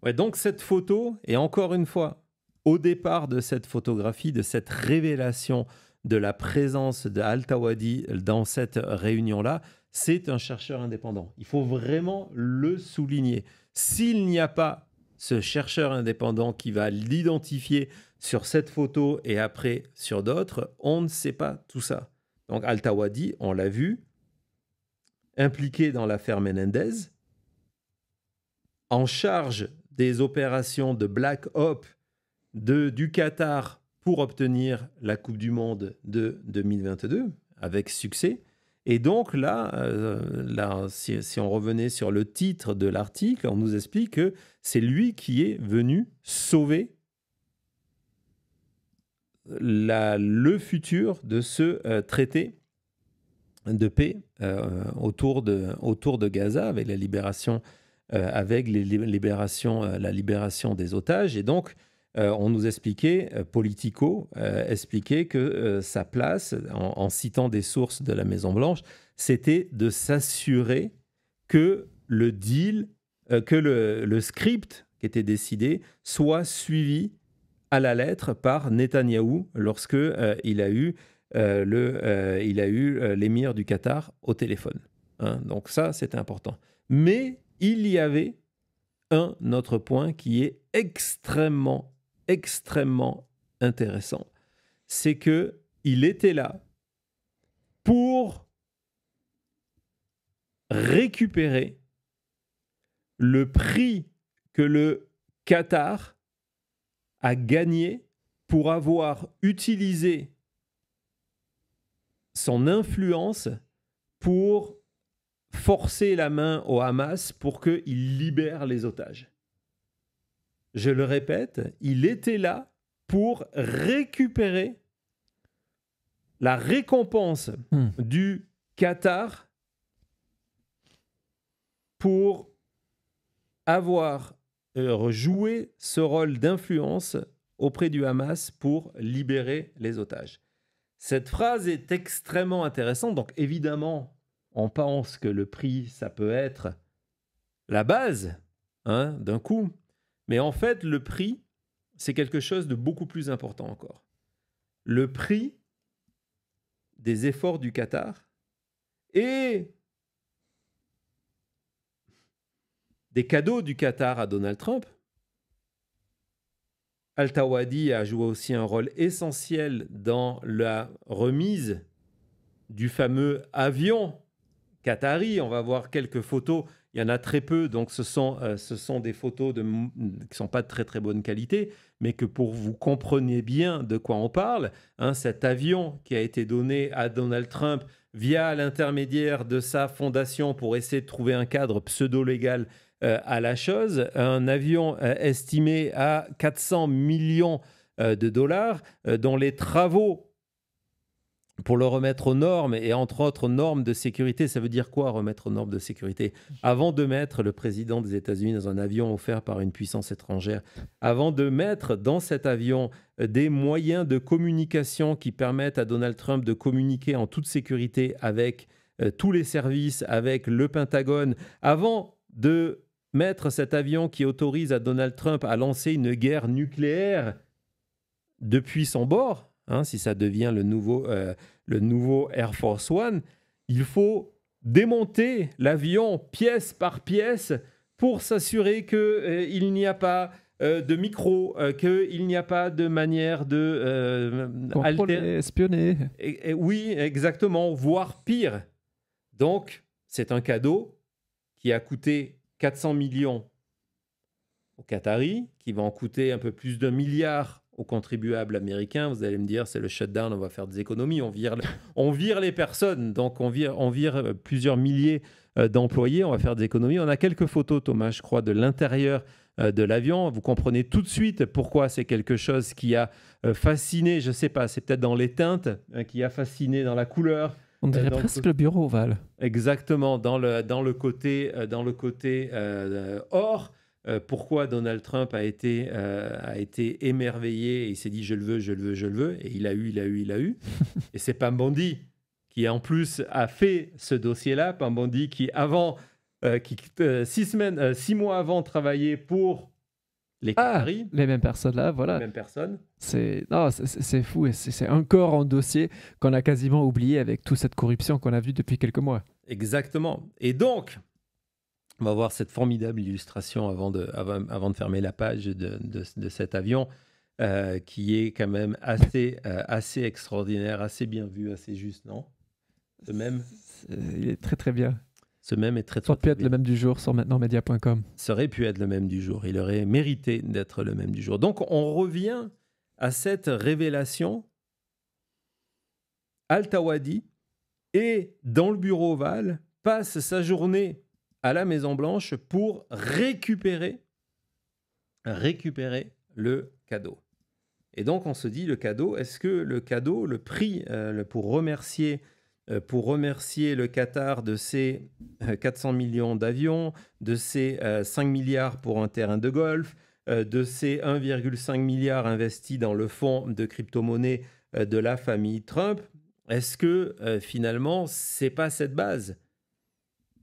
Ouais, donc cette photo, et encore une fois, au départ de cette photographie, de cette révélation de la présence de Al-Tawadi dans cette réunion-là, c'est un chercheur indépendant. Il faut vraiment le souligner. S'il n'y a pas ce chercheur indépendant qui va l'identifier sur cette photo et après sur d'autres, on ne sait pas tout ça. Donc Al-Tawadi, on l'a vu, impliqué dans l'affaire Menendez, en charge des opérations de Black Ops du Qatar pour obtenir la Coupe du Monde de 2022 avec succès. Et donc là, si on revenait sur le titre de l'article, on nous explique que c'est lui qui est venu sauver le futur de ce traité de paix autour de Gaza avec la libération, la libération des otages. Et donc, on nous expliquait, Politico expliquait que sa place, en citant des sources de la Maison-Blanche, c'était de s'assurer que le deal, que le script qui était décidé soit suivi à la lettre par Netanyahou lorsque il a eu l'émir du Qatar au téléphone. Hein, donc ça, c'était important. Mais il y avait un autre point qui est extrêmement intéressant. C'est qu'il était là pour récupérer le prix que le Qatar a gagné pour avoir utilisé son influence pour forcer la main au Hamas pour qu'il libère les otages. Je le répète, il était là pour récupérer la récompense du Qatar pour avoir joué ce rôle d'influence auprès du Hamas pour libérer les otages. Cette phrase est extrêmement intéressante. Donc évidemment, on pense que le prix, ça peut être la base d'un coup. Mais en fait, le prix, c'est quelque chose de beaucoup plus important encore. Le prix des efforts du Qatar et des cadeaux du Qatar à Donald Trump. Al-Tawadi a joué aussi un rôle essentiel dans la remise du fameux avion qatari. On va voir quelques photos. Il y en a très peu, donc ce sont des photos qui ne sont pas de très très bonne qualité, mais que pour vous compreniez bien de quoi on parle, cet avion qui a été donné à Donald Trump via l'intermédiaire de sa fondation pour essayer de trouver un cadre pseudo-légal à la chose, un avion estimé à 400 millions de dollars, dont les travaux pour le remettre aux normes, et entre autres normes de sécurité. Ça veut dire quoi, remettre aux normes de sécurité? Avant de mettre le président des États-Unis dans un avion offert par une puissance étrangère, avant de mettre dans cet avion des moyens de communication qui permettent à Donald Trump de communiquer en toute sécurité avec tous les services, avec le Pentagone, avant de mettre cet avion qui autorise à Donald Trump à lancer une guerre nucléaire depuis son bord, si ça devient le nouveau Air Force One, il faut démonter l'avion pièce par pièce pour s'assurer qu'il n'y a pas de micro, qu'il n'y a pas de manière de contrôler, espionner. Et oui, exactement, voire pire. Donc, c'est un cadeau qui a coûté 400 millions aux Qataris, qui va en coûter un peu plus d'1 milliard aux contribuables américains. Vous allez me dire, c'est le shutdown, on va faire des économies, on vire les personnes, donc on vire plusieurs milliers d'employés, on va faire des économies. On a quelques photos, Thomas, je crois, de l'intérieur de l'avion. Vous comprenez tout de suite pourquoi c'est quelque chose qui a fasciné, je ne sais pas, c'est peut-être dans les teintes, qui a fasciné dans la couleur. On dirait presque le bureau ovale. Exactement, dans le côté or. Pourquoi Donald Trump a été émerveillé et il s'est dit je le veux, et il a eu. Et c'est Pam Bondi qui en plus a fait ce dossier-là. Pam Bondi qui 6 mois avant travaillait pour Les Qataris, les mêmes personnes là, voilà. les mêmes personnes. C'est fou, et c'est encore un dossier qu'on a quasiment oublié avec toute cette corruption qu'on a vue depuis quelques mois. Exactement. Et donc, on va voir cette formidable illustration avant de fermer la page de cet avion, qui est quand même assez extraordinaire, assez bien vu, assez juste, non? Il est très très bien. Ce même est très Ça aurait pu être le même du jour sur maintentmedia.com. Ça aurait pu être le même du jour. Il aurait mérité d'être le même du jour. Donc, on revient à cette révélation. Al-Tawadi est dans le bureau ovale, passe sa journée à la Maison-Blanche pour récupérer le cadeau. Et donc, on se dit, le cadeau, est-ce que le cadeau, le prix pour remercier le Qatar de ses 400 millions d'avions, de ses 5 milliards pour un terrain de golf, de ses 1,5 milliard investis dans le fonds de crypto-monnaie de la famille Trump, est-ce que finalement, c'est pas cette base?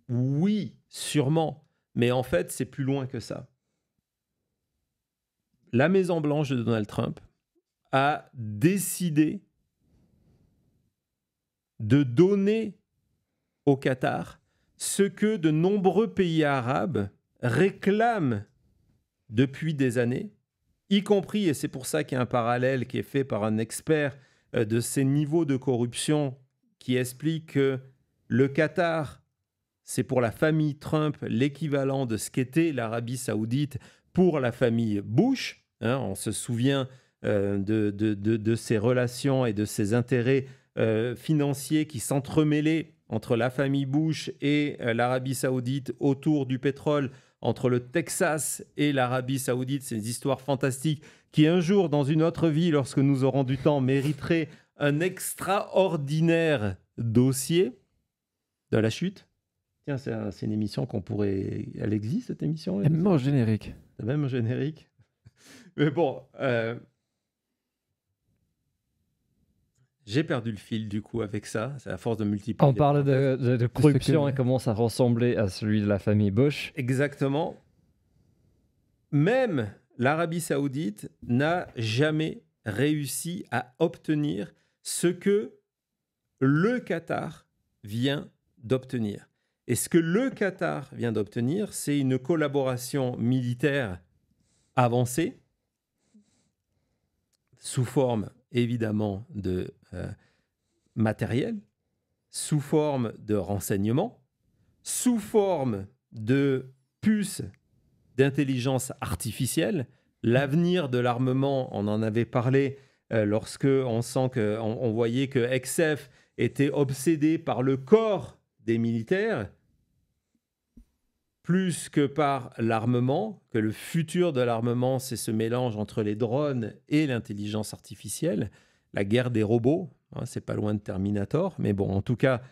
Oui, sûrement. Mais en fait, c'est plus loin que ça. La Maison-Blanche de Donald Trump a décidé de donner au Qatar ce que de nombreux pays arabes réclament depuis des années, y compris, et c'est pour ça qu'il y a un parallèle qui est fait par un expert de ces niveaux de corruption qui explique que le Qatar, c'est pour la famille Trump l'équivalent de ce qu'était l'Arabie Saoudite pour la famille Bush. On se souvient de ces relations et de ces intérêts financiers qui s'entremêlaient entre la famille Bush et l'Arabie Saoudite autour du pétrole, entre le Texas et l'Arabie Saoudite. C'est des histoires fantastiques qui, un jour, dans une autre vie, lorsque nous aurons du temps, mériteraient un extraordinaire dossier de la chute. Tiens, c'est une émission qu'on pourrait... Elle existe, cette émission? Même en générique. Même en générique. Mais bon... J'ai perdu le fil du coup avec ça, c'est à force de multiplier. On parle de corruption et comment ça ressemblait à celui de la famille Bush. Exactement. Même l'Arabie Saoudite n'a jamais réussi à obtenir ce que le Qatar vient d'obtenir. Et ce que le Qatar vient d'obtenir, c'est une collaboration militaire avancée, sous forme évidemment de matériel, sous forme de renseignements, sous forme de puces d'intelligence artificielle. L'avenir de l'armement, on en avait parlé lorsque on voyait que XF était obsédé par le corps des militaires plus que par l'armement, que le futur de l'armement, c'est ce mélange entre les drones et l'intelligence artificielle, la guerre des robots, c'est pas loin de Terminator, mais bon, en tout cas,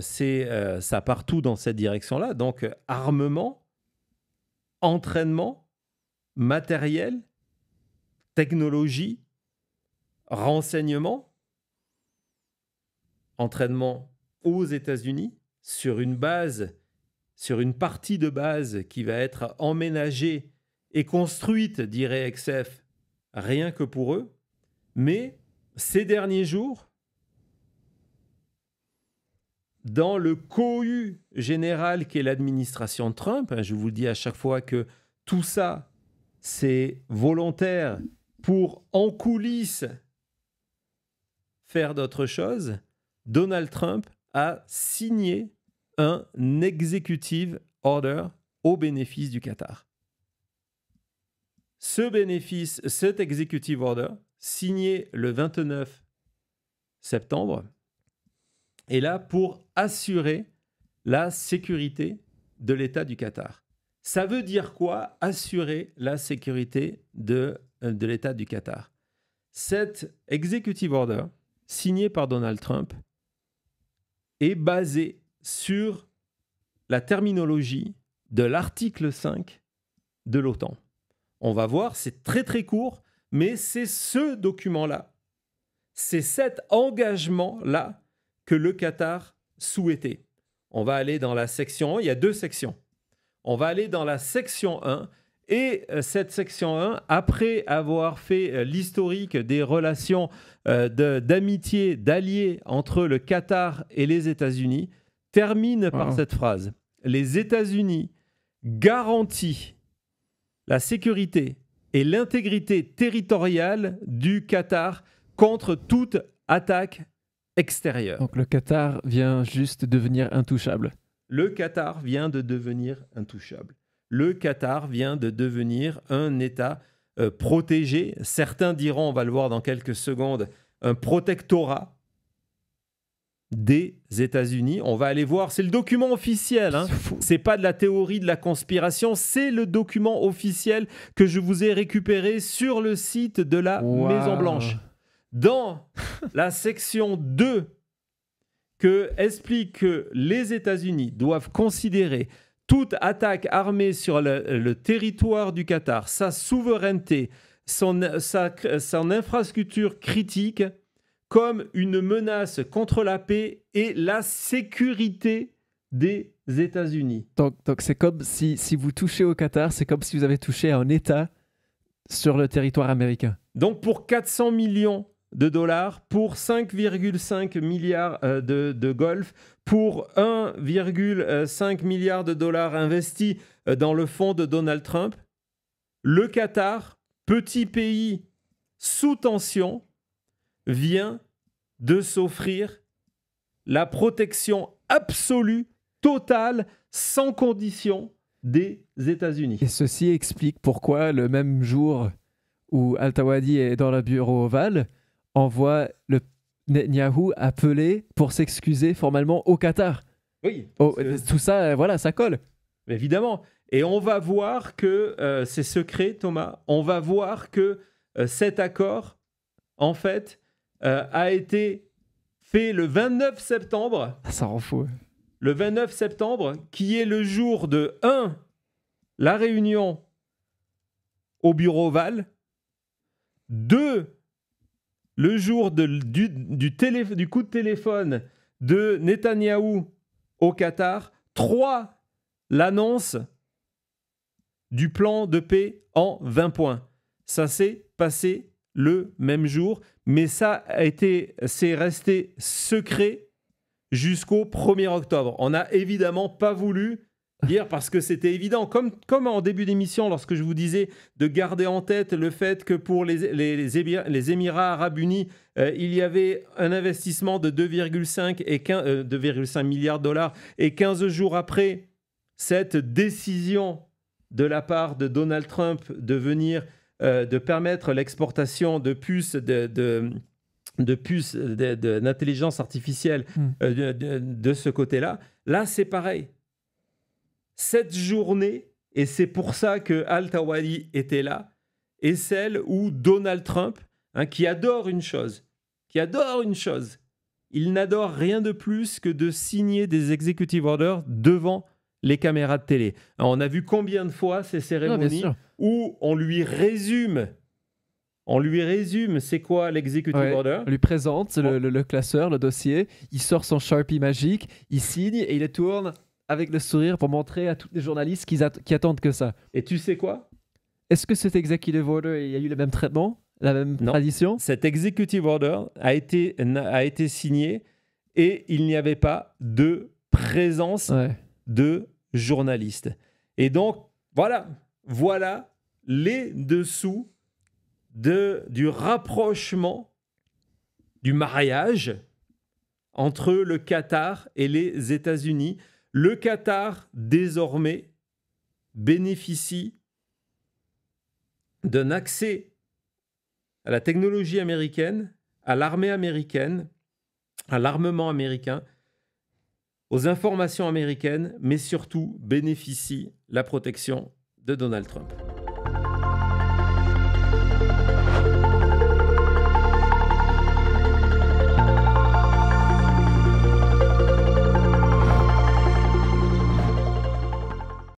ça part tout dans cette direction-là. Donc, armement, entraînement, matériel, technologie, renseignement, entraînement aux États-Unis sur une partie de base qui va être emménagée et construite, dirait XF, rien que pour eux. Mais ces derniers jours, dans le cohue général qu'est l'administration de Trump, je vous le dis à chaque fois que tout ça, c'est volontaire pour, en coulisses, faire d'autres choses, Donald Trump a signé un executive order au bénéfice du Qatar. Cet executive order, signé le 29 septembre, est là pour assurer la sécurité de l'État du Qatar. Ça veut dire quoi, assurer la sécurité de l'État du Qatar? Cet executive order, signé par Donald Trump, est basé sur la terminologie de l'article 5 de l'OTAN. On va voir, c'est très très court, mais c'est ce document-là, c'est cet engagement-là que le Qatar souhaitait. On va aller dans la section 1, il y a deux sections. On va aller dans la section 1 Et cette section 1, après avoir fait l'historique des relations d'amitié, d'alliés entre le Qatar et les États-Unis, termine par cette phrase. Les États-Unis garantissent la sécurité et l'intégrité territoriale du Qatar contre toute attaque extérieure. Donc le Qatar vient juste devenir intouchable. Le Qatar vient de devenir intouchable. Le Qatar vient de devenir un État protégé. Certains diront, on va le voir dans quelques secondes, un protectorat des États-Unis. On va aller voir, c'est le document officiel. Hein. C'est pas de la théorie de la conspiration, c'est le document officiel que je vous ai récupéré sur le site de la Maison-Blanche. Dans la section 2, que explique que les États-Unis doivent considérer toute attaque armée sur le territoire du Qatar, sa souveraineté, son infrastructure critique, comme une menace contre la paix et la sécurité des États-Unis. Donc c'est comme si vous touchez au Qatar, c'est comme si vous avez touché à un État sur le territoire américain. Donc pour 400 millions de dollars, pour 5,5 milliards de golf, pour 1,5 milliard de dollars investis dans le fonds de Donald Trump, le Qatar, petit pays sous tension, vient de s'offrir la protection absolue, totale, sans condition des États-Unis. Et ceci explique pourquoi le même jour où Al-Tawadi est dans le bureau ovale, on voit le Netanyahou appeler pour s'excuser formellement au Qatar. Oui. Tout ça, voilà, ça colle. Évidemment. Et on va voir que, c'est secret, Thomas, on va voir que cet accord, en fait, a été fait le 29 septembre. Ça rend fou. Le 29 septembre, qui est le jour de 1, la réunion au bureau ovale, 2, le jour du coup de téléphone de Netanyahou au Qatar, 3, l'annonce du plan de paix en 20 points. Ça s'est passé le même jour, mais c'est resté secret jusqu'au 1er octobre. On n'a évidemment pas voulu dire parce que c'était évident, comme en début d'émission, lorsque je vous disais de garder en tête le fait que pour les Émirats arabes unis, il y avait un investissement de 2,5 milliards de dollars, et 15 jours après cette décision de la part de Donald Trump de permettre l'exportation de puces d'intelligence artificielle de ce côté-là. Là, c'est pareil. Cette journée, et c'est pour ça que Al-Tawadi était là, est celle où Donald Trump, qui adore une chose, il n'adore rien de plus que de signer des executive orders devant les caméras de télé. Alors, on a vu combien de fois ces cérémonies où on lui résume c'est quoi l'executive order. On lui présente le classeur, le dossier, il sort son Sharpie magique, il signe et il le tourne avec le sourire pour montrer à tous les journalistes qui attendent que ça. Et tu sais quoi? Est-ce que cet executive order, il y a eu le même traitement, la même tradition? Cet executive order a été signé et il n'y avait pas de présence de journalistes. Et donc, voilà les dessous du rapprochement, du mariage entre le Qatar et les États-Unis. Le Qatar, désormais, bénéficie d'un accès à la technologie américaine, à l'armée américaine, à l'armement américain, aux informations américaines, mais surtout bénéficie la protection de Donald Trump.